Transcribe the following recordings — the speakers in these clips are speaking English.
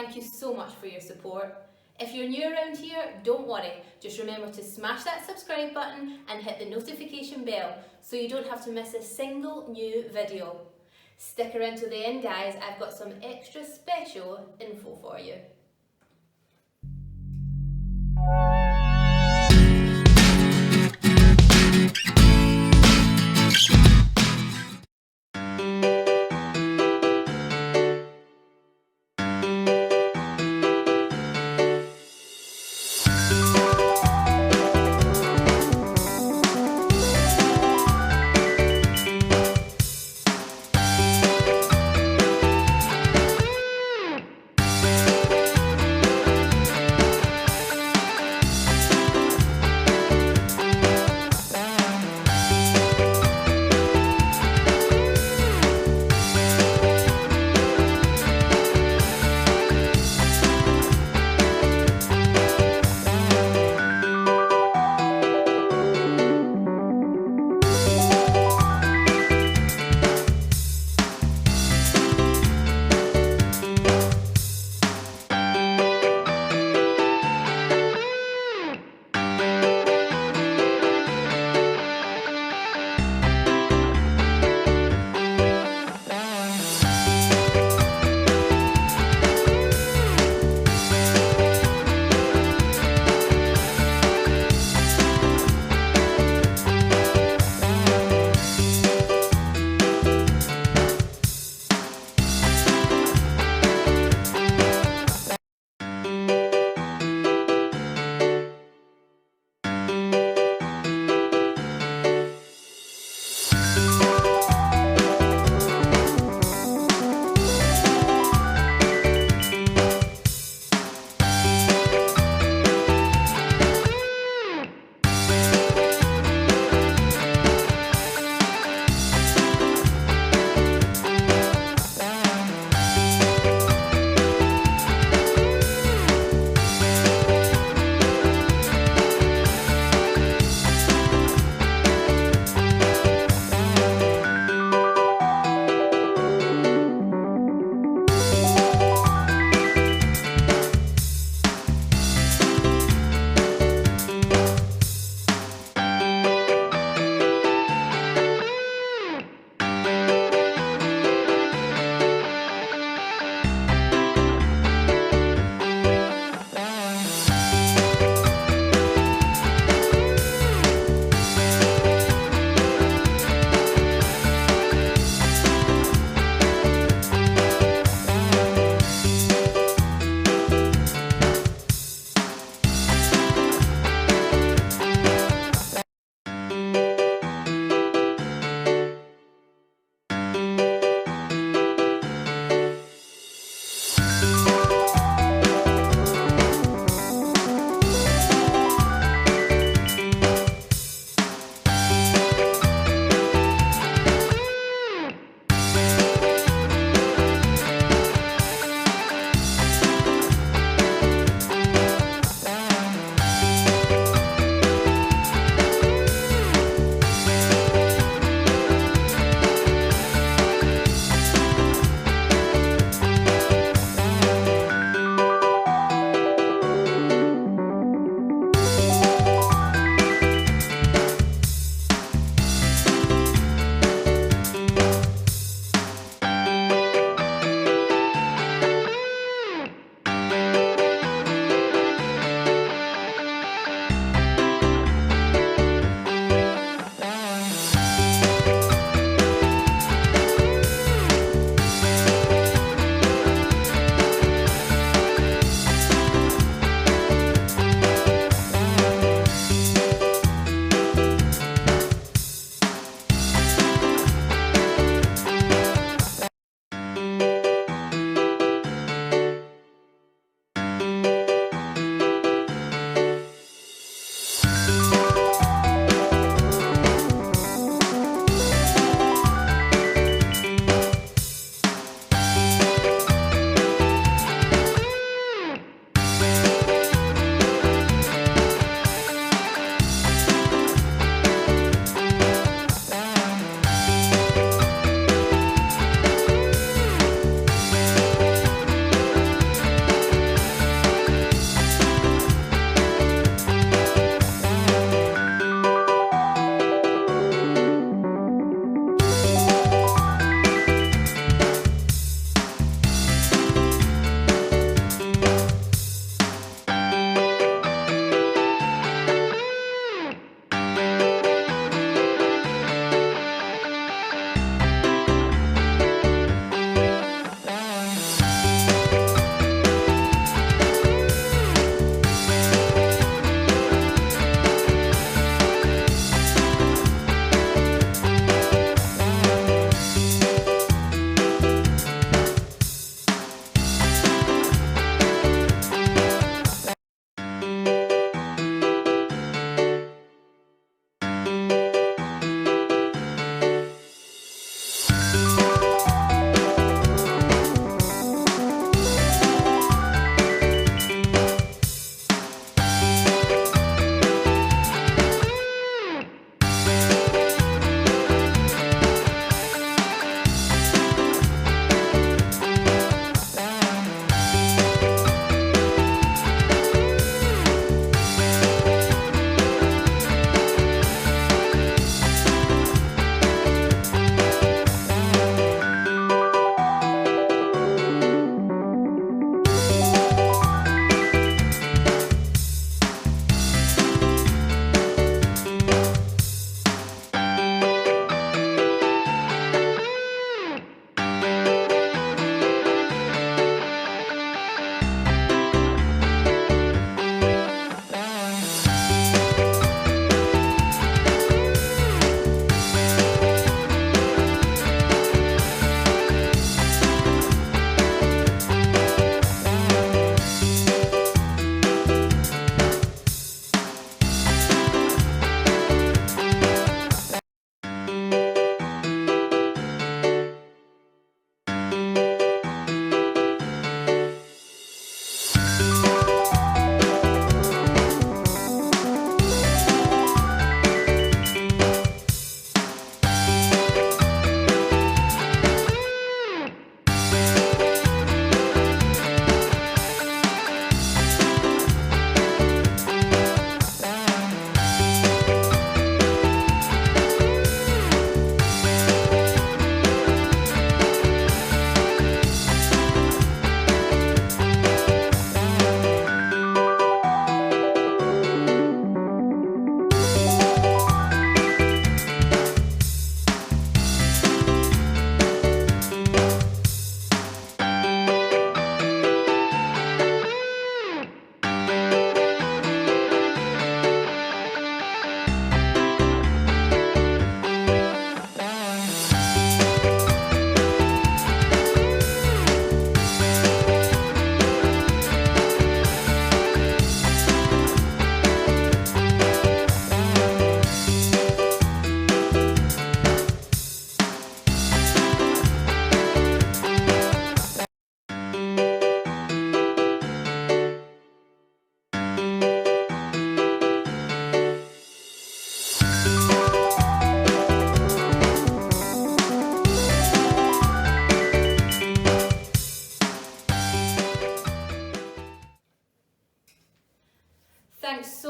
thank you so much for your support. If you're new around here, don't worry, just remember to smash that subscribe button and hit the notification bell so you don't have to miss a single new video. Stick around to the end guys, I've got some extra special info for you.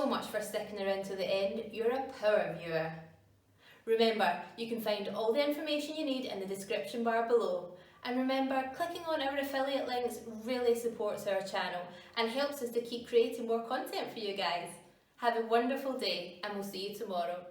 so much for sticking around to the end. You're a power viewer. Remember, you can find all the information you need in the description bar below. And remember, clicking on our affiliate links really supports our channel and helps us to keep creating more content for you guys. Have a wonderful day, and we'll see you tomorrow.